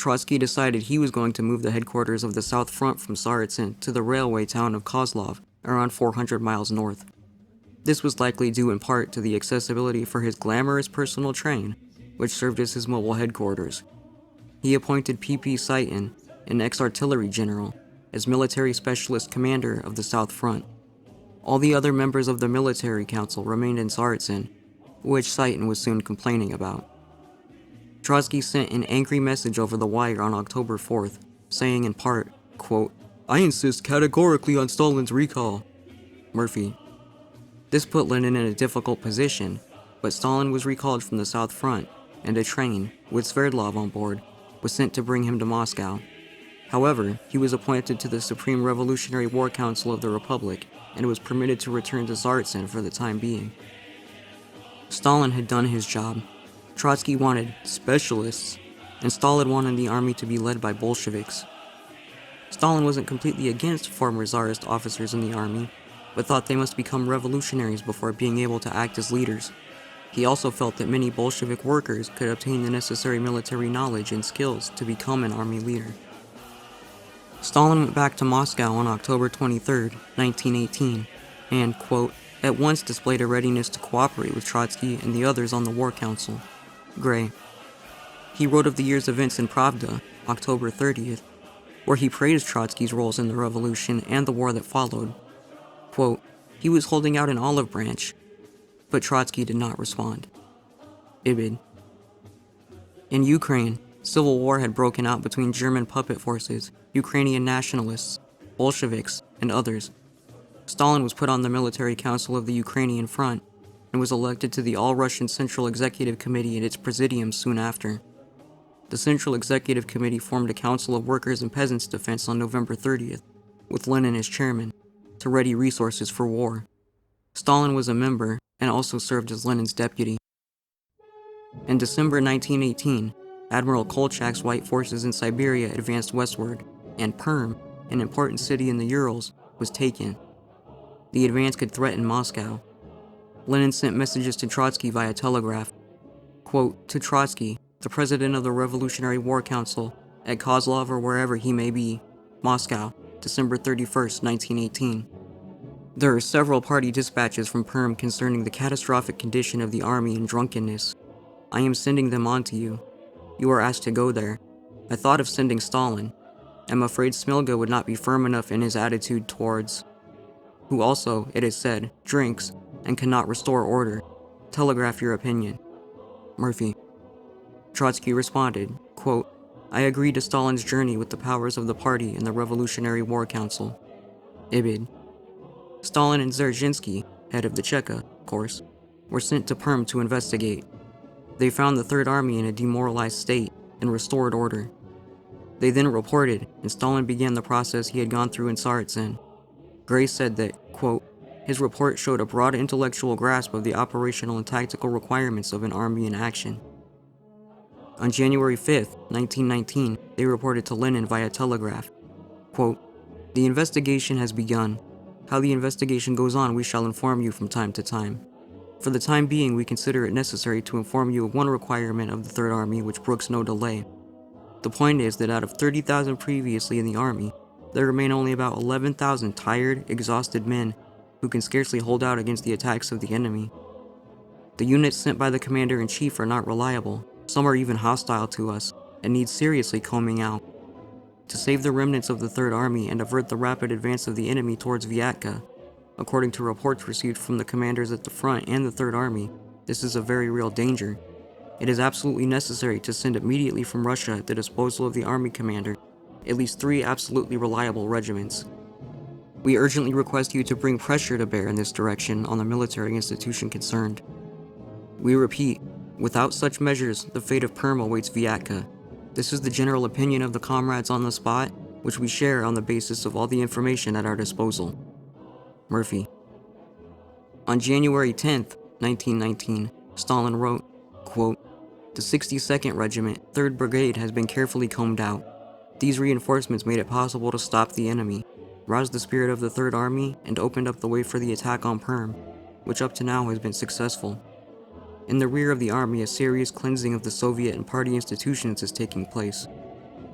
Trotsky decided he was going to move the headquarters of the South Front from Tsaritsyn to the railway town of Kozlov, around 400 miles north. This was likely due in part to the accessibility for his glamorous personal train, which served as his mobile headquarters. He appointed P.P. Saitin, an ex-artillery general, as military specialist commander of the South Front. All the other members of the military council remained in Tsaritsyn, which Saitin was soon complaining about. Trotsky sent an angry message over the wire on October 4th, saying in part, quote, "I insist categorically on Stalin's recall." Murphy. This put Lenin in a difficult position, but Stalin was recalled from the South Front, and a train, with Sverdlov on board, was sent to bring him to Moscow. However, he was appointed to the Supreme Revolutionary War Council of the Republic and was permitted to return to Tsaritsyn for the time being. Stalin had done his job. Trotsky wanted specialists, and Stalin wanted the army to be led by Bolsheviks. Stalin wasn't completely against former Tsarist officers in the army, but thought they must become revolutionaries before being able to act as leaders. He also felt that many Bolshevik workers could obtain the necessary military knowledge and skills to become an army leader. Stalin went back to Moscow on October 23, 1918, and, quote, at once displayed a readiness to cooperate with Trotsky and the others on the War Council. Gray. He wrote of the year's events in Pravda, October 30th, where he praised Trotsky's roles in the revolution and the war that followed. Quote, he was holding out an olive branch, but Trotsky did not respond. Ibid. In Ukraine, civil war had broken out between German puppet forces, Ukrainian nationalists, Bolsheviks, and others. Stalin was put on the military council of the Ukrainian front and was elected to the All-Russian Central Executive Committee and its presidium soon after. The Central Executive Committee formed a Council of Workers and Peasants' Defense on November 30th, with Lenin as chairman, to ready resources for war. Stalin was a member and also served as Lenin's deputy. In December 1918, Admiral Kolchak's white forces in Siberia advanced westward, and Perm, an important city in the Urals, was taken. The advance could threaten Moscow. Lenin sent messages to Trotsky via telegraph. Quote, to Trotsky, the president of the Revolutionary War Council, at Kozlov or wherever he may be, Moscow, December 31st, 1918. There are several party dispatches from Perm concerning the catastrophic condition of the army and drunkenness. I am sending them on to you. You are asked to go there. I thought of sending Stalin. I'm afraid Smilga would not be firm enough in his attitude towards, who also, it is said, drinks and cannot restore order. Telegraph your opinion. Murphy. Trotsky responded, quote, I agree to Stalin's journey with the powers of the party and the Revolutionary War Council. Ibid. Stalin and Dzerzhinsky, head of the Cheka, of course, were sent to Perm to investigate. They found the Third Army in a demoralized state and restored order. They then reported, and Stalin began the process he had gone through in Tsaritsyn. Gray said that, quote, his report showed a broad intellectual grasp of the operational and tactical requirements of an army in action. On January 5th, 1919, they reported to Lenin via telegraph, quote, the investigation has begun. How the investigation goes on we shall inform you from time to time. For the time being, we consider it necessary to inform you of one requirement of the Third Army which brooks no delay. The point is that out of 30,000 previously in the army, there remain only about 11,000 tired, exhausted men who can scarcely hold out against the attacks of the enemy. The units sent by the commander-in-chief are not reliable, some are even hostile to us, and need seriously combing out. To save the remnants of the Third Army and avert the rapid advance of the enemy towards Viatka, according to reports received from the commanders at the front and the Third Army, this is a very real danger. It is absolutely necessary to send immediately from Russia at the disposal of the army commander at least 3 absolutely reliable regiments. We urgently request you to bring pressure to bear in this direction on the military institution concerned. We repeat, without such measures, the fate of Perm awaits Viatka. This is the general opinion of the comrades on the spot, which we share on the basis of all the information at our disposal. Murphy. On January 10th, 1919, Stalin wrote, quote, the 62nd Regiment, 3rd Brigade has been carefully combed out. These reinforcements made it possible to stop the enemy, roused the spirit of the Third Army, and opened up the way for the attack on Perm, which up to now has been successful. In the rear of the army, a serious cleansing of the Soviet and party institutions is taking place.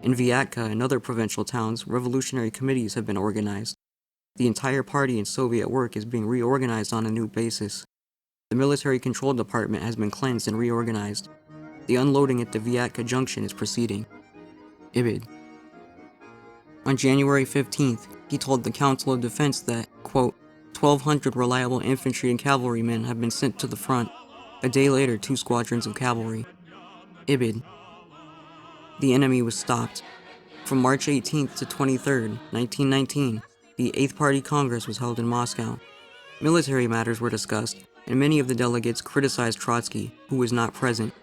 In Viatka and other provincial towns, revolutionary committees have been organized. The entire party in Soviet work is being reorganized on a new basis. The military control department has been cleansed and reorganized. The unloading at the Viatka junction is proceeding. Ibid. On January 15th, he told the Council of Defense that, quote, 1,200 reliable infantry and cavalrymen have been sent to the front. A day later, 2 squadrons of cavalry. Ibid. The enemy was stopped. From March 18th to 23rd, 1919, the 8th Party Congress was held in Moscow. Military matters were discussed, and many of the delegates criticized Trotsky, who was not present.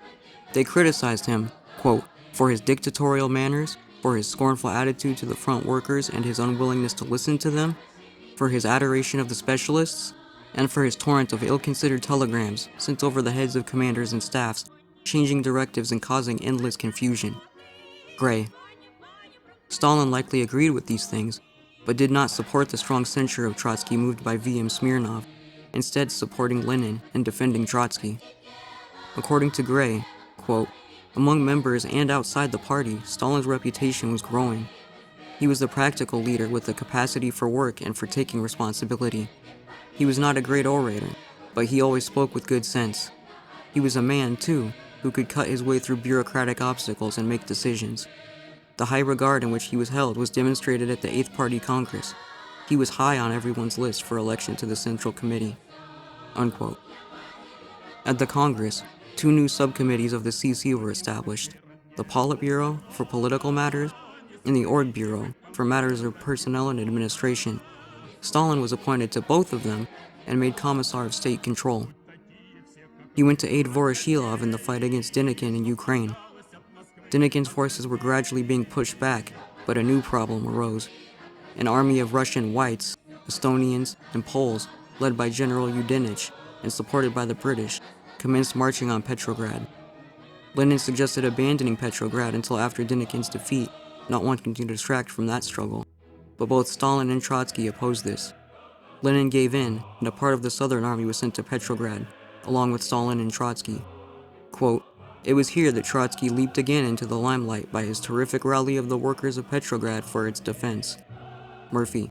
They criticized him, quote, for his dictatorial manners, for his scornful attitude to the front workers and his unwillingness to listen to them, for his adoration of the specialists, and for his torrent of ill-considered telegrams sent over the heads of commanders and staffs, changing directives and causing endless confusion. Gray. Stalin likely agreed with these things, but did not support the strong censure of Trotsky moved by V.M. Smirnov, instead supporting Lenin and defending Trotsky. According to Gray, quote, among members and outside the party, Stalin's reputation was growing. He was the practical leader with the capacity for work and for taking responsibility. He was not a great orator, but he always spoke with good sense. He was a man, too, who could cut his way through bureaucratic obstacles and make decisions. The high regard in which he was held was demonstrated at the 8th Party Congress. He was high on everyone's list for election to the Central Committee. Unquote. At the Congress, 2 new subcommittees of the CC were established, the Politburo for political matters and the Org Bureau for matters of personnel and administration. Stalin was appointed to both of them and made Commissar of State Control. He went to aid Voroshilov in the fight against Denikin in Ukraine. Denikin's forces were gradually being pushed back, but a new problem arose. An army of Russian Whites, Estonians, and Poles, led by General Yudenich and supported by the British, commenced marching on Petrograd. Lenin suggested abandoning Petrograd until after Denikin's defeat, not wanting to distract from that struggle, but both Stalin and Trotsky opposed this. Lenin gave in, and a part of the Southern Army was sent to Petrograd, along with Stalin and Trotsky. Quote, it was here that Trotsky leaped again into the limelight by his terrific rally of the workers of Petrograd for its defense. Murphy.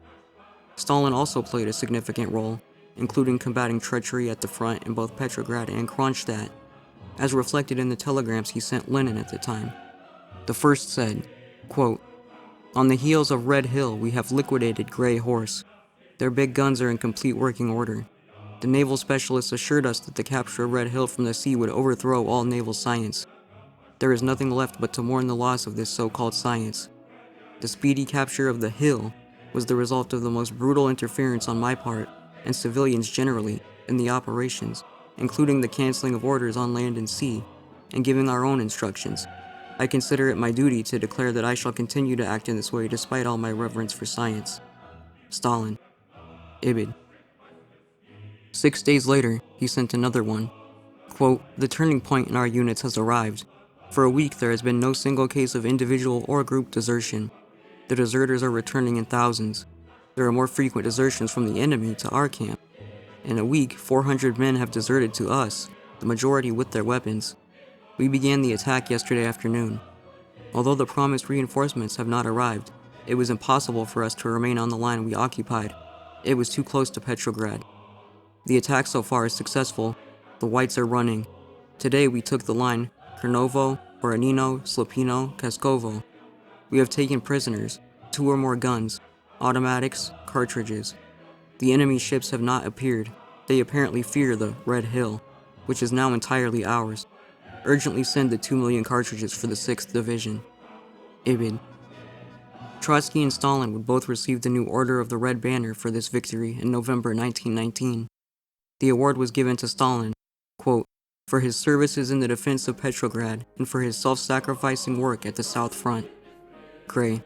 Stalin also played a significant role, including combating treachery at the front in both Petrograd and Kronstadt, as reflected in the telegrams he sent Lenin at the time. The first said, quote, on the heels of Red Hill we have liquidated Grey Horse. Their big guns are in complete working order. The naval specialists assured us that the capture of Red Hill from the sea would overthrow all naval science. There is nothing left but to mourn the loss of this so-called science. The speedy capture of the Hill was the result of the most brutal interference on my part, and civilians generally, in the operations, including the canceling of orders on land and sea, and giving our own instructions. I consider it my duty to declare that I shall continue to act in this way despite all my reverence for science. Stalin. Ibid. 6 days later, he sent another one. Quote, the turning point in our units has arrived. For a week there has been no single case of individual or group desertion. The deserters are returning in thousands. There are more frequent desertions from the enemy to our camp. In a week, 400 men have deserted to us, the majority with their weapons. We began the attack yesterday afternoon. Although the promised reinforcements have not arrived, it was impossible for us to remain on the line we occupied. It was too close to Petrograd. The attack so far is successful. The Whites are running. Today we took the line Krnovo, Boranino, Slopino, Kaskovo. We have taken prisoners, 2 or more guns, automatics, cartridges. The enemy ships have not appeared. They apparently fear the Red Hill, which is now entirely ours. Urgently send the 2 million cartridges for the 6th Division. Ibid. Trotsky and Stalin would both receive the new Order of the Red Banner for this victory in November 1919. The award was given to Stalin, quote, for his services in the defense of Petrograd and for his self-sacrificing work at the South Front. Gray.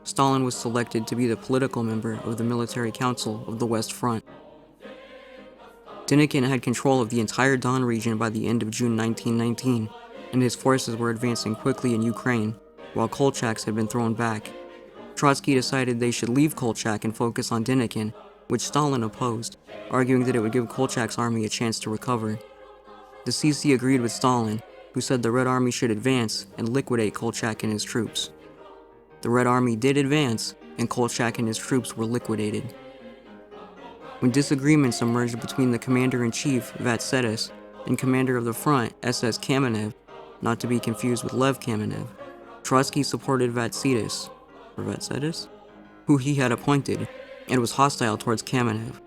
Stalin was selected to be the political member of the Military Council of the West Front. Denikin had control of the entire Don region by the end of June 1919, and his forces were advancing quickly in Ukraine, while Kolchak's had been thrown back. Trotsky decided they should leave Kolchak and focus on Denikin, which Stalin opposed, arguing that it would give Kolchak's army a chance to recover. The CC agreed with Stalin, who said the Red Army should advance and liquidate Kolchak and his troops. The Red Army did advance, and Kolchak and his troops were liquidated. When disagreements emerged between the commander-in-chief, Vatsetis, and commander of the front, SS Kamenev, not to be confused with Lev Kamenev, Trotsky supported Vatsetis, who he had appointed, and was hostile towards Kamenev.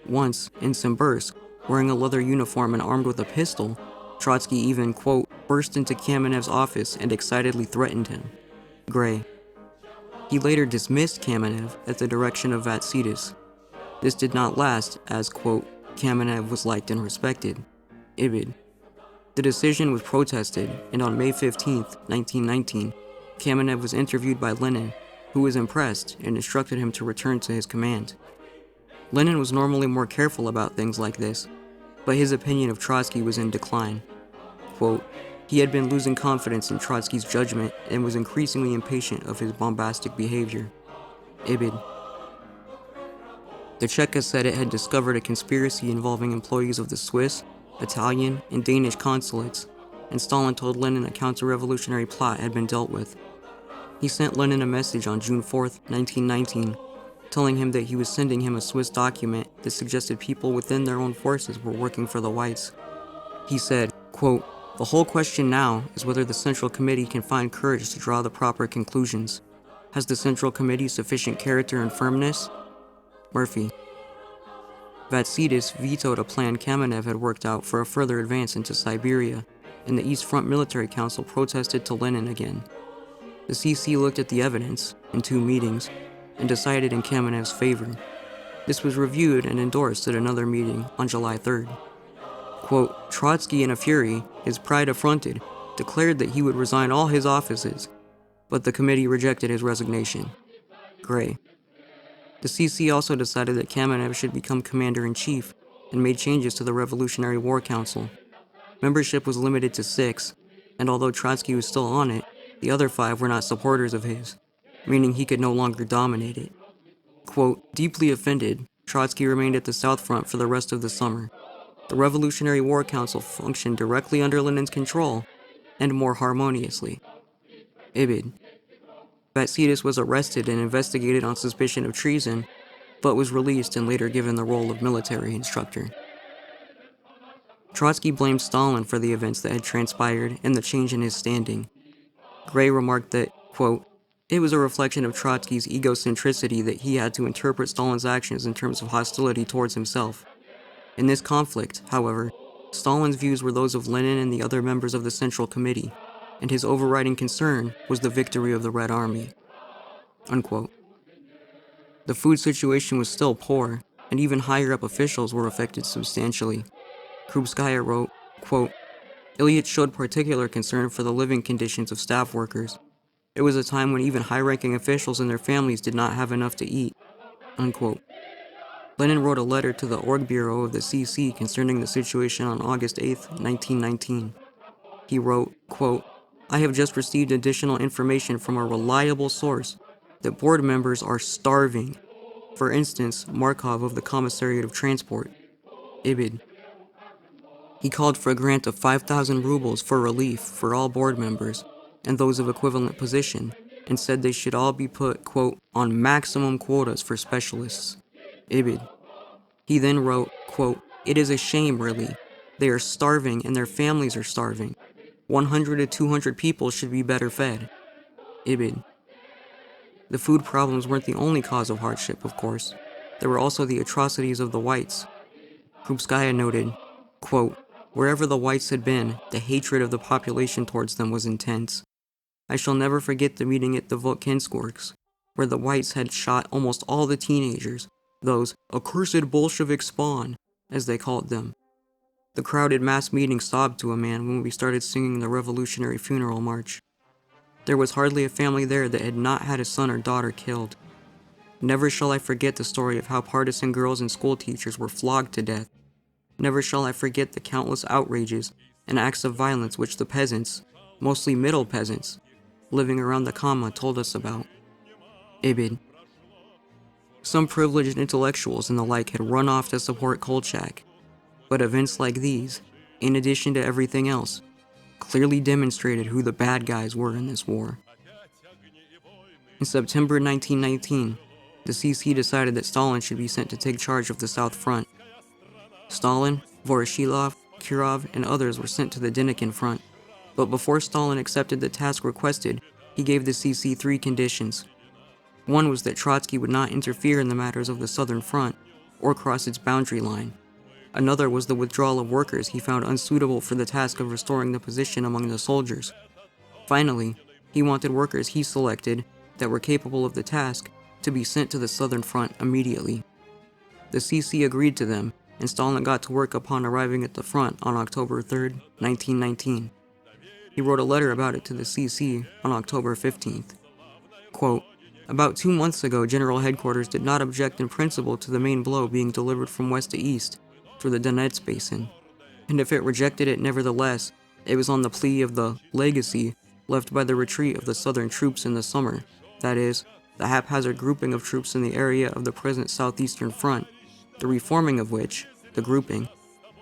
Once, in Simbirsk, wearing a leather uniform and armed with a pistol, Trotsky even, quote, burst into Kamenev's office and excitedly threatened him. Gray. He later dismissed Kamenev at the direction of Vatsetis. This did not last, as, quote, Kamenev was liked and respected. Ibid. The decision was protested, and on May 15, 1919, Kamenev was interviewed by Lenin, who was impressed and instructed him to return to his command. Lenin was normally more careful about things like this, but his opinion of Trotsky was in decline. Quote, he had been losing confidence in Trotsky's judgment and was increasingly impatient of his bombastic behavior. Ibid. The Cheka said it had discovered a conspiracy involving employees of the Swiss, Italian, and Danish consulates, and Stalin told Lenin a counter-revolutionary plot had been dealt with. He sent Lenin a message on June 4, 1919, telling him that he was sending him a Swiss document that suggested people within their own forces were working for the Whites. He said, quote, the whole question now is whether the Central Committee can find courage to draw the proper conclusions. Has the Central Committee sufficient character and firmness? Murphy. Vatsetis vetoed a plan Kamenev had worked out for a further advance into Siberia, and the East Front Military Council protested to Lenin again. The CC looked at the evidence, in 2 meetings, and decided in Kamenev's favor. This was reviewed and endorsed at another meeting on July 3rd. Quote, Trotsky in a fury, his pride affronted, declared that he would resign all his offices, but the committee rejected his resignation. Gray. The CC also decided that Kamenev should become commander-in-chief and made changes to the Revolutionary War Council. Membership was limited to 6, and although Trotsky was still on it, the other 5 were not supporters of his, meaning he could no longer dominate it. Quote, deeply offended, Trotsky remained at the South Front for the rest of the summer. The Revolutionary War Council functioned directly under Lenin's control, and more harmoniously. Ibid. Vatsetis was arrested and investigated on suspicion of treason, but was released and later given the role of military instructor. Trotsky blamed Stalin for the events that had transpired and the change in his standing. Gray remarked that, quote, it was a reflection of Trotsky's egocentricity that he had to interpret Stalin's actions in terms of hostility towards himself. In this conflict, however, Stalin's views were those of Lenin and the other members of the Central Committee, and his overriding concern was the victory of the Red Army. Unquote. The food situation was still poor, and even higher-up officials were affected substantially. Krupskaya wrote, quote, Ilyich showed particular concern for the living conditions of staff workers. It was a time when even high-ranking officials and their families did not have enough to eat. Unquote. Lenin wrote a letter to the Org Bureau of the CC concerning the situation on August 8, 1919. He wrote, quote, I have just received additional information from a reliable source that board members are starving. For instance, Markov of the Commissariat of Transport. Ibid. He called for a grant of 5,000 rubles for relief for all board members and those of equivalent position, and said they should all be put, quote, on maximum quotas for specialists. Ibid. He then wrote, quote, it is a shame, really. They are starving and their families are starving. 100 to 200 people should be better fed. Ibid. The food problems weren't the only cause of hardship, of course. There were also the atrocities of the whites. Krupskaya noted, quote, wherever the whites had been, the hatred of the population towards them was intense. I shall never forget the meeting at the Votkinskorks, where the whites had shot almost all the teenagers, those accursed Bolshevik spawn, as they called them. The crowded mass meeting sobbed to a man when we started singing the Revolutionary Funeral March. There was hardly a family there that had not had a son or daughter killed. Never shall I forget the story of how partisan girls and school teachers were flogged to death. Never shall I forget the countless outrages and acts of violence which the peasants, mostly middle peasants, living around the Kama told us about. Ibid. Some privileged intellectuals and the like had run off to support Kolchak, but events like these, in addition to everything else, clearly demonstrated who the bad guys were in this war. In September 1919, the CC decided that Stalin should be sent to take charge of the South Front. Stalin, Voroshilov, Kirov, and others were sent to the Denikin front, but before Stalin accepted the task requested, he gave the CC 3 conditions. One was that Trotsky would not interfere in the matters of the Southern Front or cross its boundary line. Another was the withdrawal of workers he found unsuitable for the task of restoring the position among the soldiers. Finally, he wanted workers he selected that were capable of the task to be sent to the Southern Front immediately. The CC agreed to them, and Stalin got to work upon arriving at the front on October 3, 1919. He wrote a letter about it to the CC on October 15th. Quote, "About 2 months ago, General Headquarters did not object in principle to the main blow being delivered from west to east through the Donetsk Basin, and if it rejected it nevertheless, it was on the plea of the legacy left by the retreat of the Southern troops in the summer, that is, the haphazard grouping of troops in the area of the present Southeastern Front, the reforming of which, the grouping,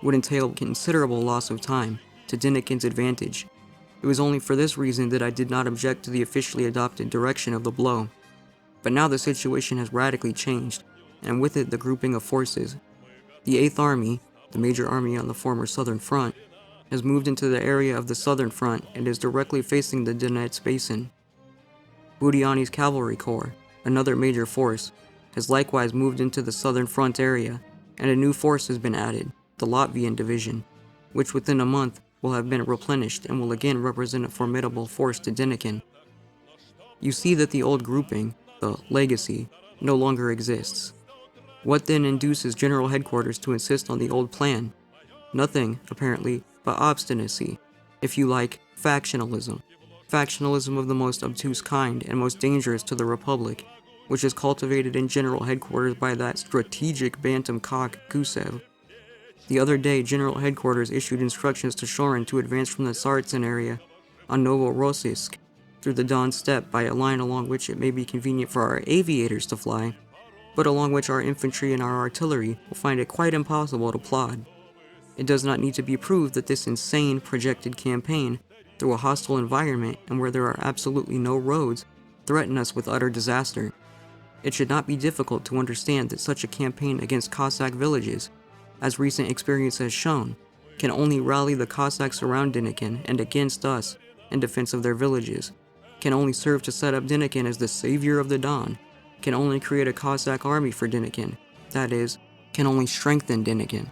would entail considerable loss of time, to Denikin's advantage. It was only for this reason that I did not object to the officially adopted direction of the blow. But now the situation has radically changed, and with it the grouping of forces. The 8th Army, the major army on the former Southern Front, has moved into the area of the Southern Front and is directly facing the Donetsk Basin. Budyonny's Cavalry Corps, another major force, has likewise moved into the Southern Front area, and a new force has been added, the Latvian Division, which within a month will have been replenished and will again represent a formidable force to Denikin. You see that the old grouping, the legacy, no longer exists. What then induces General Headquarters to insist on the old plan? Nothing, apparently, but obstinacy, if you like, factionalism. Factionalism of the most obtuse kind and most dangerous to the Republic, which is cultivated in General Headquarters by that strategic bantam cock Gusev. The other day, General Headquarters issued instructions to Shorin to advance from the Tsaritsyn area on Novorossiysk through the Don Steppe by a line along which it may be convenient for our aviators to fly, but along which our infantry and our artillery will find it quite impossible to plod. It does not need to be proved that this insane projected campaign through a hostile environment and where there are absolutely no roads threaten us with utter disaster. It should not be difficult to understand that such a campaign against Cossack villages, as recent experience has shown, can only rally the Cossacks around Denikin and against us in defense of their villages, can only serve to set up Denikin as the savior of the Don, can only create a Cossack army for Denikin, that is, can only strengthen Denikin.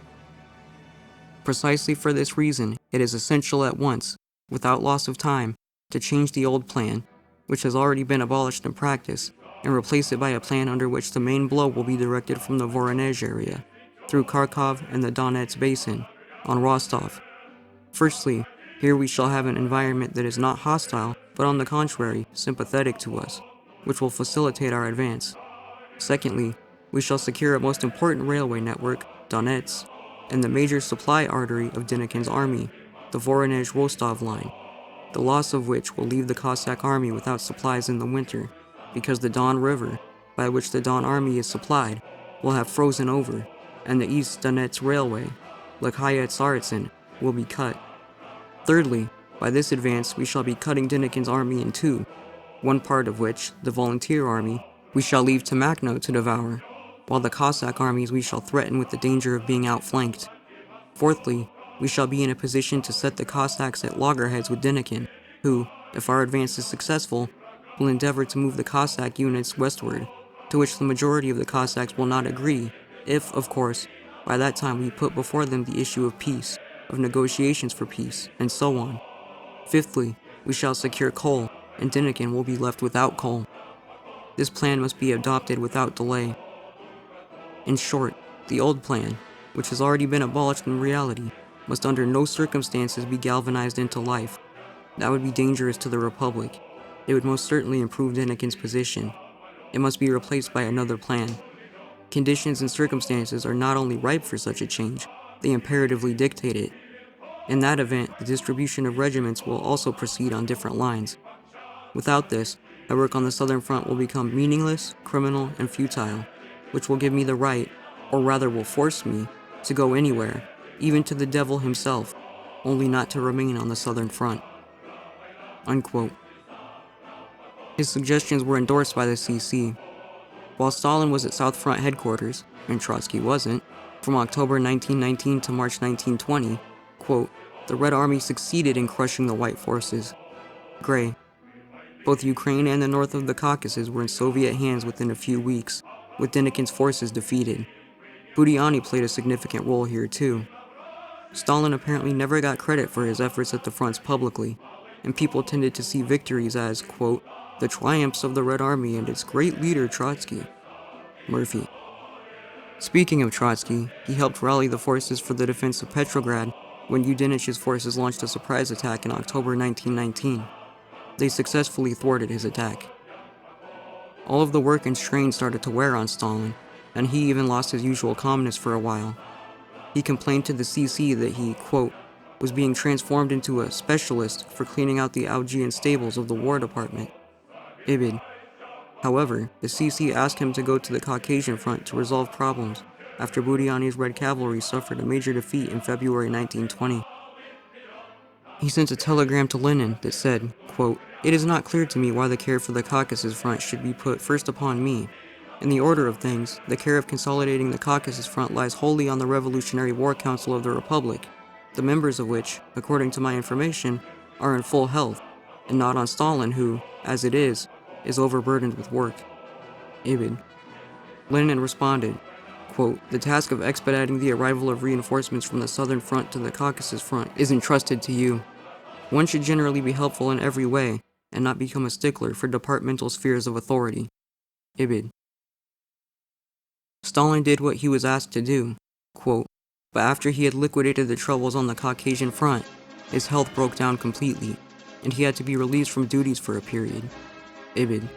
Precisely for this reason, it is essential at once, without loss of time, to change the old plan, which has already been abolished in practice, and replace it by a plan under which the main blow will be directed from the Voronezh area, through Kharkov and the Donetsk Basin, on Rostov. Firstly, here we shall have an environment that is not hostile, but on the contrary, sympathetic to us, which will facilitate our advance. Secondly, we shall secure a most important railway network, Donetsk, and the major supply artery of Denikin's army, the Voronezh-Rostov line, the loss of which will leave the Cossack army without supplies in the winter, because the Don River, by which the Don army is supplied, will have frozen over, and the East Donetsk Railway, Lakhaya Tsaritsyn, will be cut. Thirdly, by this advance we shall be cutting Denikin's army in two, one part of which, the volunteer army, we shall leave to Makhno to devour, while the Cossack armies we shall threaten with the danger of being outflanked. Fourthly, we shall be in a position to set the Cossacks at loggerheads with Denikin, who, if our advance is successful, will endeavor to move the Cossack units westward, to which the majority of the Cossacks will not agree, if, of course, by that time we put before them the issue of peace, of negotiations for peace, and so on. Fifthly, we shall secure coal, and Denikin will be left without coal. This plan must be adopted without delay. In short, the old plan, which has already been abolished in reality, must under no circumstances be galvanized into life. That would be dangerous to the Republic. It would most certainly improve Denikin's position. It must be replaced by another plan. Conditions and circumstances are not only ripe for such a change, they imperatively dictate it. In that event, the distribution of regiments will also proceed on different lines. Without this, my work on the Southern Front will become meaningless, criminal, and futile, which will give me the right, or rather will force me, to go anywhere, even to the devil himself, only not to remain on the Southern Front." Unquote. His suggestions were endorsed by the CC. While Stalin was at South Front headquarters, and Trotsky wasn't, from October 1919 to March 1920, quote, the Red Army succeeded in crushing the White forces. Gray. Both Ukraine and the north of the Caucasus were in Soviet hands within a few weeks, with Denikin's forces defeated. Budyonny played a significant role here too. Stalin apparently never got credit for his efforts at the fronts publicly, and people tended to see victories as, quote, the triumphs of the Red Army and its great leader Trotsky. Murphy. Speaking of Trotsky, he helped rally the forces for the defense of Petrograd when Udinich's forces launched a surprise attack in October 1919. They successfully thwarted his attack. All of the work and strain started to wear on Stalin, and he even lost his usual calmness for a while. He complained to the CC that he, quote, was being transformed into a specialist for cleaning out the Augean stables of the War Department. Ibid. However, the CC asked him to go to the Caucasian front to resolve problems after Budyonny's Red Cavalry suffered a major defeat in February 1920. He sent a telegram to Lenin that said, quote, it is not clear to me why the care for the Caucasus front should be put first upon me. In the order of things, the care of consolidating the Caucasus front lies wholly on the Revolutionary War Council of the Republic, the members of which, according to my information, are in full health, and not on Stalin who, as it is overburdened with work. Ibid. Lenin responded, quote, the task of expediting the arrival of reinforcements from the southern front to the Caucasus front is entrusted to you. One should generally be helpful in every way, and not become a stickler for departmental spheres of authority. Ibid. Stalin did what he was asked to do, quote, but after he had liquidated the troubles on the Caucasian front, his health broke down completely, and he had to be released from duties for a period. Ibid.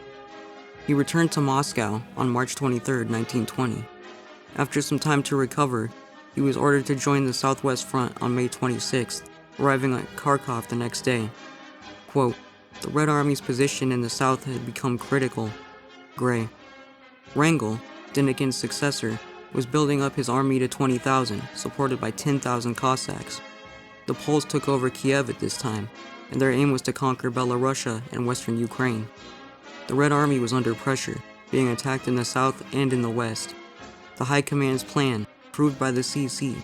He returned to Moscow on March 23, 1920. After some time to recover, he was ordered to join the Southwest Front on May 26th, arriving at Kharkov the next day. Quote, the Red Army's position in the south had become critical. Gray. Wrangel, Denikin's successor, was building up his army to 20,000, supported by 10,000 Cossacks. The Poles took over Kiev at this time, and their aim was to conquer Belorussia and western Ukraine. The Red Army was under pressure, being attacked in the south and in the west. The High Command's plan, approved by the CC,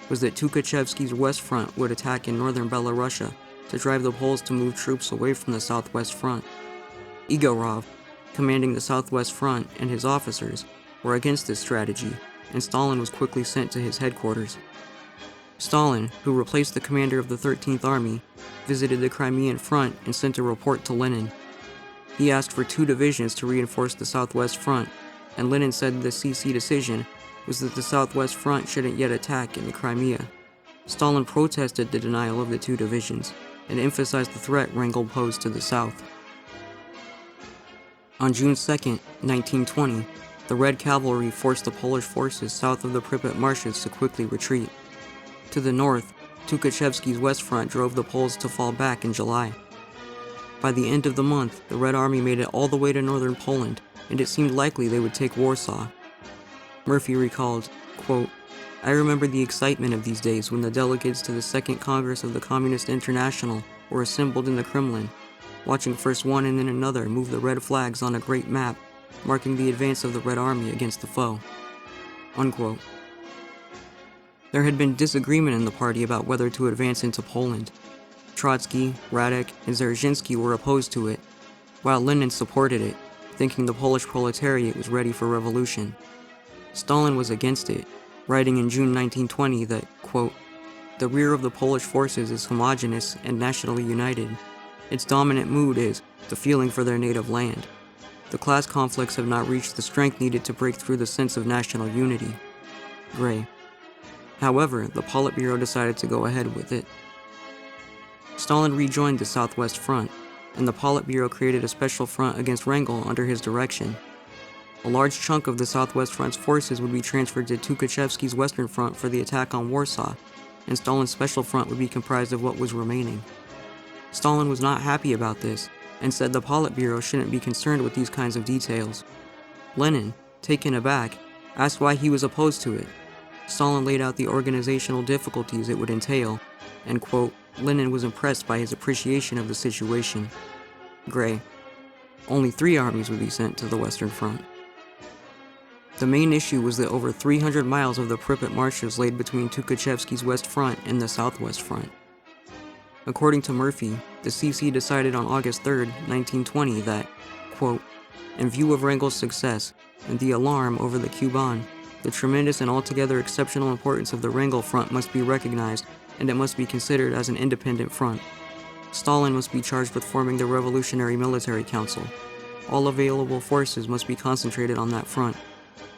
was that Tukhachevsky's West Front would attack in northern Belorussia to drive the Poles to move troops away from the Southwest Front. Igorov, commanding the Southwest Front, and his officers were against this strategy, and Stalin was quickly sent to his headquarters. Stalin, who replaced the commander of the 13th Army, visited the Crimean Front and sent a report to Lenin. He asked for 2 divisions to reinforce the Southwest Front, and Lenin said the CC decision was that the Southwest Front shouldn't yet attack in the Crimea. Stalin protested the denial of the 2 divisions, and emphasized the threat Wrangel posed to the south. On June 2, 1920, the Red Cavalry forced the Polish forces south of the Pripyat marshes to quickly retreat. To the north, Tukhachevsky's West Front drove the Poles to fall back in July. By the end of the month, the Red Army made it all the way to northern Poland, and it seemed likely they would take Warsaw. Murphy recalled, quote, I remember the excitement of these days when the delegates to the Second Congress of the Communist International were assembled in the Kremlin, watching first one and then another move the red flags on a great map, marking the advance of the Red Army against the foe. Unquote. There had been disagreement in the party about whether to advance into Poland. Trotsky, Radek, and Dzerzhinsky were opposed to it, while Lenin supported it, thinking the Polish proletariat was ready for revolution. Stalin was against it, writing in June 1920 that, quote, the rear of the Polish forces is homogeneous and nationally united. Its dominant mood is the feeling for their native land. The class conflicts have not reached the strength needed to break through the sense of national unity. Gray. However, the Politburo decided to go ahead with it. Stalin rejoined the Southwest Front, and the Politburo created a special front against Wrangel under his direction. A large chunk of the Southwest Front's forces would be transferred to Tukhachevsky's Western Front for the attack on Warsaw, and Stalin's Special Front would be comprised of what was remaining. Stalin was not happy about this, and said the Politburo shouldn't be concerned with these kinds of details. Lenin, taken aback, asked why he was opposed to it. Stalin laid out the organizational difficulties it would entail, and, quote, Lenin was impressed by his appreciation of the situation. Gray. only 3 armies would be sent to the Western Front. The main issue was that over 300 miles of the Pripyat marshes laid between Tukhachevsky's West Front and the Southwest Front. According to Murphy, the CC decided on August 3, 1920 that, quote, in view of Wrangel's success and the alarm over the Kuban, the tremendous and altogether exceptional importance of the Wrangel Front must be recognized, and it must be considered as an independent front. Stalin must be charged with forming the Revolutionary Military Council. All available forces must be concentrated on that front.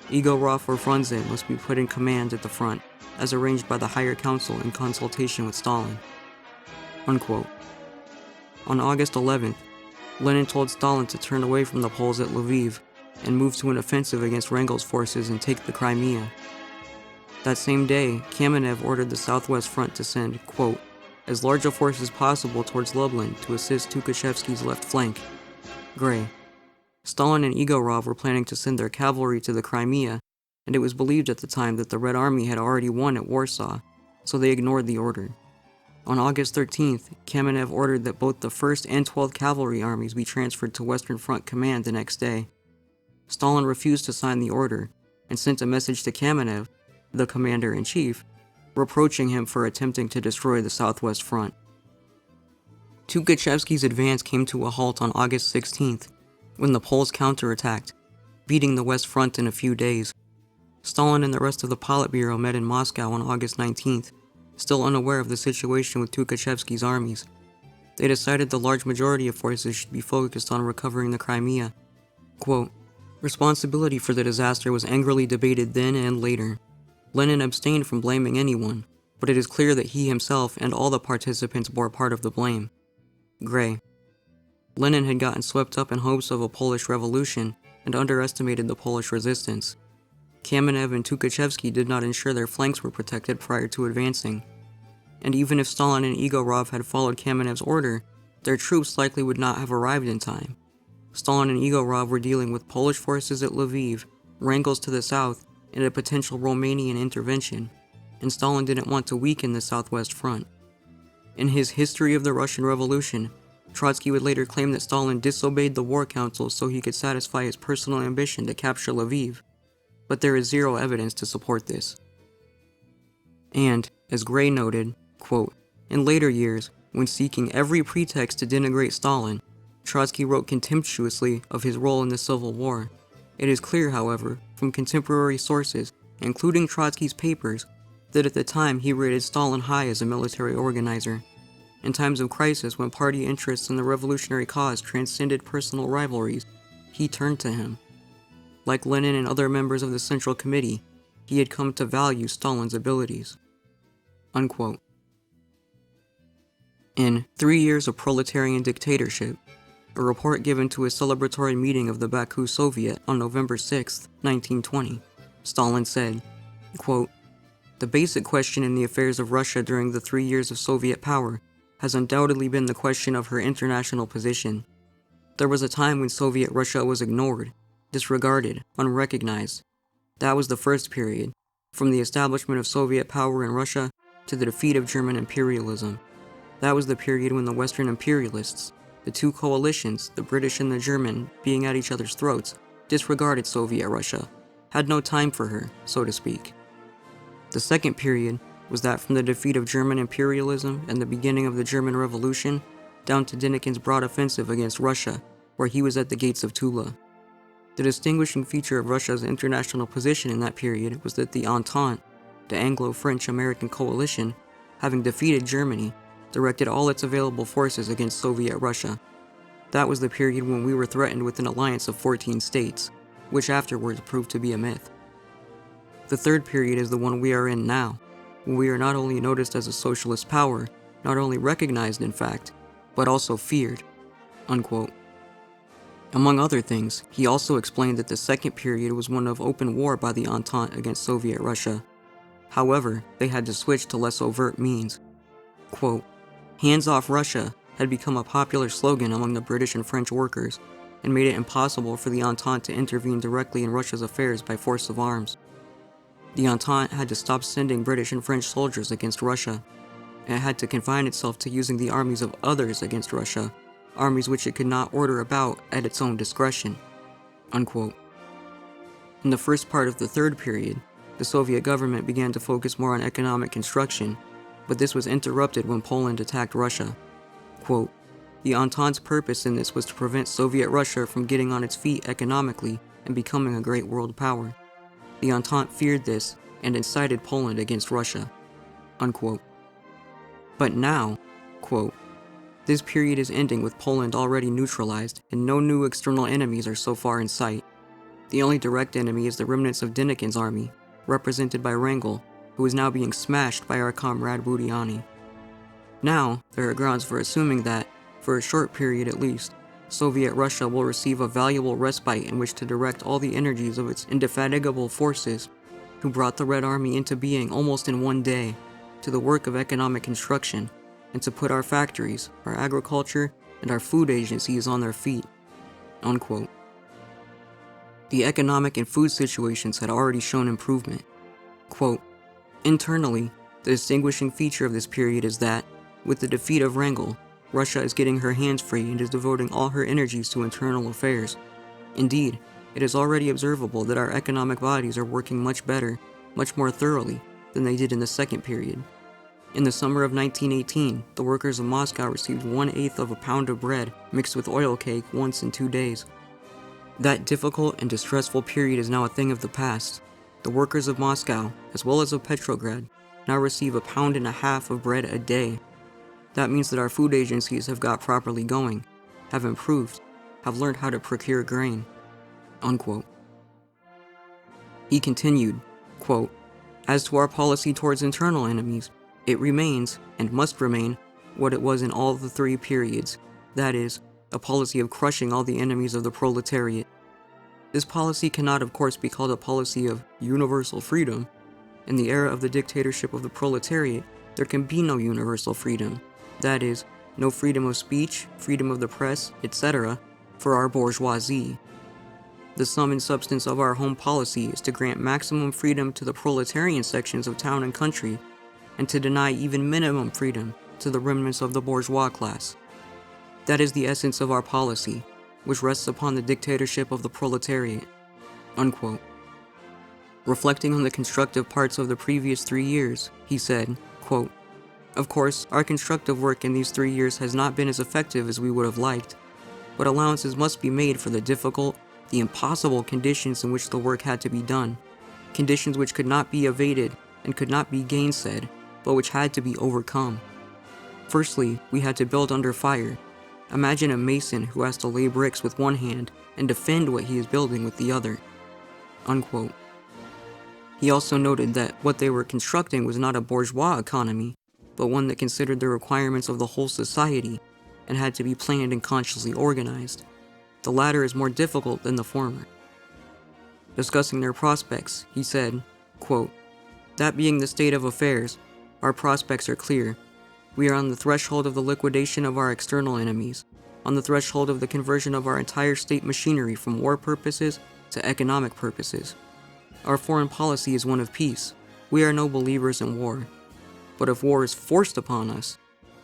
Igorov or Frunze must be put in command at the front, as arranged by the Higher Council in consultation with Stalin. Unquote. On August 11th, Lenin told Stalin to turn away from the Poles at Lviv and move to an offensive against Wrangel's forces and take the Crimea. That same day, Kamenev ordered the Southwest Front to send, quote, as large a force as possible towards Lublin to assist Tukhachevsky's left flank. Gray. Stalin and Igorov were planning to send their cavalry to the Crimea, and it was believed at the time that the Red Army had already won at Warsaw, so they ignored the order. On August 13th, Kamenev ordered that both the 1st and 12th Cavalry armies be transferred to Western Front Command the next day. Stalin refused to sign the order, and sent a message to Kamenev, the commander-in-chief, reproaching him for attempting to destroy the Southwest Front. Tukhachevsky's advance came to a halt on August 16th, when the Poles counterattacked, beating the West Front in a few days. Stalin and the rest of the Politburo met in Moscow on August 19th, still unaware of the situation with Tukhachevsky's armies. They decided the large majority of forces should be focused on recovering the Crimea. Quote, responsibility for the disaster was angrily debated then and later. Lenin abstained from blaming anyone, but it is clear that he himself and all the participants bore part of the blame. Gray. Lenin had gotten swept up in hopes of a Polish revolution and underestimated the Polish resistance. Kamenev and Tukhachevsky did not ensure their flanks were protected prior to advancing. And even if Stalin and Igorov had followed Kamenev's order, their troops likely would not have arrived in time. Stalin and Igorov were dealing with Polish forces at Lviv, Wrangels to the south, and a potential Romanian intervention, and Stalin didn't want to weaken the Southwest Front. In his History of the Russian Revolution, Trotsky would later claim that Stalin disobeyed the War Council so he could satisfy his personal ambition to capture Lviv, but there is zero evidence to support this. And, as Gray noted, quote, in later years, when seeking every pretext to denigrate Stalin, Trotsky wrote contemptuously of his role in the Civil War. It is clear, however, from contemporary sources, including Trotsky's papers, that at the time he rated Stalin high as a military organizer. In times of crisis, when party interests in the revolutionary cause transcended personal rivalries, he turned to him. Like Lenin and other members of the Central Committee, he had come to value Stalin's abilities. Unquote. In 3 Years of Proletarian Dictatorship, a report given to a celebratory meeting of the Baku Soviet on November 6, 1920, Stalin said, quote, the basic question in the affairs of Russia during the 3 years of Soviet power has undoubtedly been the question of her international position. There was a time when Soviet Russia was ignored, disregarded, unrecognized. That was the first period, from the establishment of Soviet power in Russia to the defeat of German imperialism. That was the period when the Western imperialists, the two coalitions, the British and the German, being at each other's throats, disregarded Soviet Russia, had no time for her, so to speak. The second period was that from the defeat of German imperialism and the beginning of the German Revolution, down to Denikin's broad offensive against Russia, where he was at the gates of Tula. The distinguishing feature of Russia's international position in that period was that the Entente, the Anglo-French-American coalition, having defeated Germany, directed all its available forces against Soviet Russia. That was the period when we were threatened with an alliance of 14 states, which afterwards proved to be a myth. The third period is the one we are in now, when we are not only noticed as a socialist power, not only recognized in fact, but also feared." Unquote. Among other things, he also explained that the second period was one of open war by the Entente against Soviet Russia. However, they had to switch to less overt means. Quote, "Hands off Russia" had become a popular slogan among the British and French workers, and made it impossible for the Entente to intervene directly in Russia's affairs by force of arms. The Entente had to stop sending British and French soldiers against Russia. It had to confine itself to using the armies of others against Russia, armies which it could not order about at its own discretion." Unquote. In the first part of the third period, the Soviet government began to focus more on economic construction, but this was interrupted when Poland attacked Russia. Quote, "The Entente's purpose in this was to prevent Soviet Russia from getting on its feet economically and becoming a great world power. The Entente feared this and incited Poland against Russia." Unquote. But now, quote, "This period is ending with Poland already neutralized and no new external enemies are so far in sight. The only direct enemy is the remnants of Denikin's army, represented by Wrangel, who is now being smashed by our comrade Budyani. Now, there are grounds for assuming that, for a short period at least, Soviet Russia will receive a valuable respite in which to direct all the energies of its indefatigable forces, who brought the Red Army into being almost in one day, to the work of economic construction, and to put our factories, our agriculture, and our food agencies on their feet." Unquote. The economic and food situations had already shown improvement. Quote, "Internally, the distinguishing feature of this period is that, with the defeat of Wrangel, Russia is getting her hands free and is devoting all her energies to internal affairs. Indeed, it is already observable that our economic bodies are working much better, much more thoroughly, than they did in the second period. In the summer of 1918, the workers of Moscow received 1/8 of a pound of bread mixed with oil cake once in 2 days. That difficult and distressful period is now a thing of the past. The workers of Moscow, as well as of Petrograd, now receive 1.5 pounds of bread a day. That means that our food agencies have got properly going, have improved, have learned how to procure grain." Unquote. He continued, quote, "As to our policy towards internal enemies, it remains, and must remain, what it was in all the 3 periods, that is, a policy of crushing all the enemies of the proletariat. This policy cannot of course be called a policy of universal freedom. In the era of the dictatorship of the proletariat, there can be no universal freedom, that is, no freedom of speech, freedom of the press, etc., for our bourgeoisie. The sum and substance of our home policy is to grant maximum freedom to the proletarian sections of town and country, and to deny even minimum freedom to the remnants of the bourgeois class. That is the essence of our policy, which rests upon the dictatorship of the proletariat." Unquote. Reflecting on the constructive parts of the previous 3 years, he said, quote, "Of course, our constructive work in these 3 years has not been as effective as we would have liked, but allowances must be made for the difficult, the impossible conditions in which the work had to be done, conditions which could not be evaded and could not be gainsaid, but which had to be overcome. Firstly, we had to build under fire. Imagine a mason who has to lay bricks with one hand and defend what he is building with the other." Unquote. He also noted that what they were constructing was not a bourgeois economy, but one that considered the requirements of the whole society and had to be planned and consciously organized. The latter is more difficult than the former. Discussing their prospects, he said, quote, "That being the state of affairs, our prospects are clear. We are on the threshold of the liquidation of our external enemies, on the threshold of the conversion of our entire state machinery from war purposes to economic purposes. Our foreign policy is one of peace. We are no believers in war. But if war is forced upon us,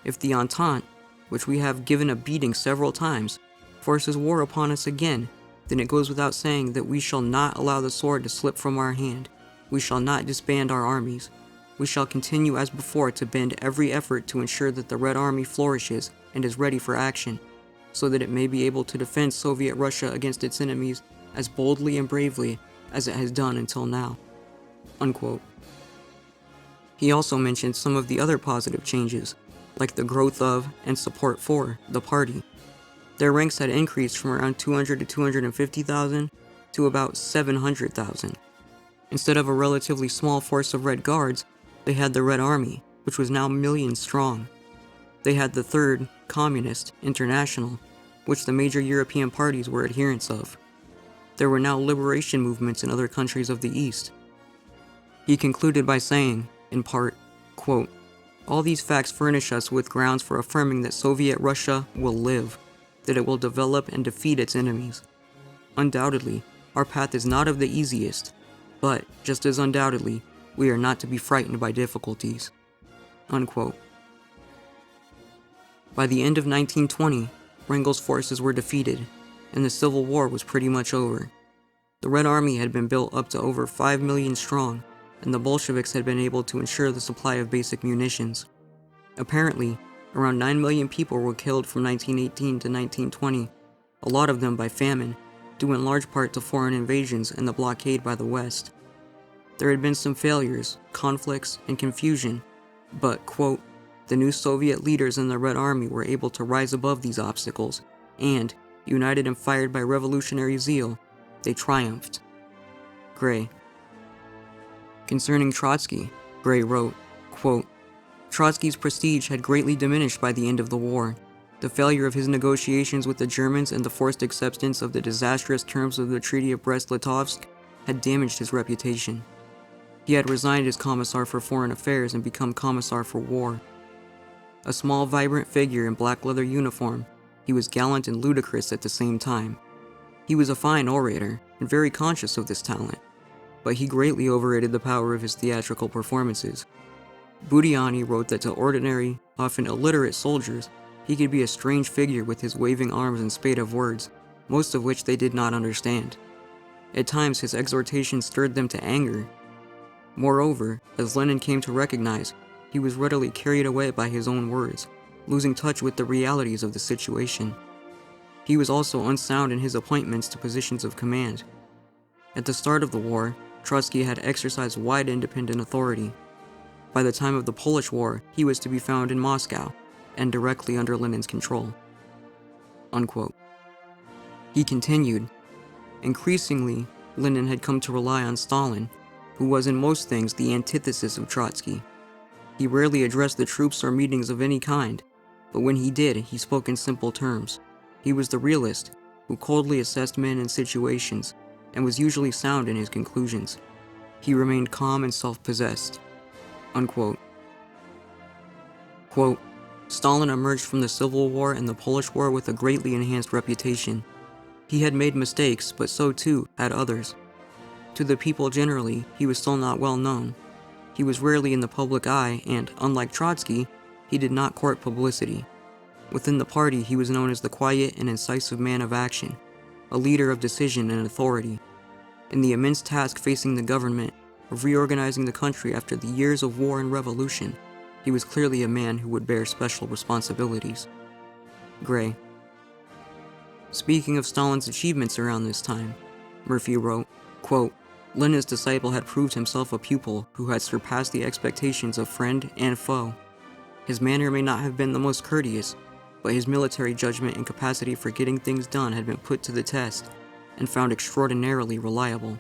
if the Entente, which we have given a beating several times, forces war upon us again, then it goes without saying that we shall not allow the sword to slip from our hand. We shall not disband our armies. We shall continue as before to bend every effort to ensure that the Red Army flourishes and is ready for action, so that it may be able to defend Soviet Russia against its enemies as boldly and bravely as it has done until now." Unquote. He also mentioned some of the other positive changes, like the growth of and support for the party. Their ranks had increased from around 200 to 250,000 to about 700,000. Instead of a relatively small force of Red Guards, they had the Red Army, which was now millions strong. They had the Third, Communist, International, which the major European parties were adherents of. There were now liberation movements in other countries of the East. He concluded by saying, in part, quote, "All these facts furnish us with grounds for affirming that Soviet Russia will live, that it will develop and defeat its enemies. Undoubtedly, our path is not of the easiest, but, just as undoubtedly, we are not to be frightened by difficulties." Unquote. By the end of 1920, Wrangel's forces were defeated, and the Civil War was pretty much over. The Red Army had been built up to over 5 million strong, and the Bolsheviks had been able to ensure the supply of basic munitions. Apparently, around 9 million people were killed from 1918 to 1920, a lot of them by famine, due in large part to foreign invasions and the blockade by the West. There had been some failures, conflicts, and confusion, but, quote, the new Soviet leaders in the Red Army were able to rise above these obstacles, and, united and fired by revolutionary zeal, they triumphed. Gray. Concerning Trotsky, Gray wrote, quote, Trotsky's prestige had greatly diminished by the end of the war. The failure of his negotiations with the Germans and the forced acceptance of the disastrous terms of the Treaty of Brest-Litovsk had damaged his reputation. He had resigned as Commissar for Foreign Affairs and become Commissar for War. A small, vibrant figure in black leather uniform, he was gallant and ludicrous at the same time. He was a fine orator and very conscious of this talent, but he greatly overrated the power of his theatrical performances. Budiani wrote that to ordinary, often illiterate soldiers, he could be a strange figure with his waving arms and spate of words, most of which they did not understand. At times, his exhortations stirred them to anger. Moreover, as Lenin came to recognize, he was readily carried away by his own words, losing touch with the realities of the situation. He was also unsound in his appointments to positions of command. At the start of the war, Trotsky had exercised wide independent authority. By the time of the Polish War, he was to be found in Moscow, and directly under Lenin's control. Unquote. He continued, increasingly, Lenin had come to rely on Stalin, who was in most things the antithesis of Trotsky. He rarely addressed the troops or meetings of any kind, but when he did, he spoke in simple terms. He was the realist, who coldly assessed men and situations, and was usually sound in his conclusions. He remained calm and self-possessed. Unquote. Quote, Stalin emerged from the Civil War and the Polish War with a greatly enhanced reputation. He had made mistakes, but so too had others. To the people generally, he was still not well known. He was rarely in the public eye and, unlike Trotsky, he did not court publicity. Within the party, he was known as the quiet and incisive man of action, a leader of decision and authority. In the immense task facing the government of reorganizing the country after the years of war and revolution, he was clearly a man who would bear special responsibilities. Gray. Speaking of Stalin's achievements around this time, Murphy wrote, quote, Lenin's disciple had proved himself a pupil who had surpassed the expectations of friend and foe. His manner may not have been the most courteous, but his military judgment and capacity for getting things done had been put to the test and found extraordinarily reliable.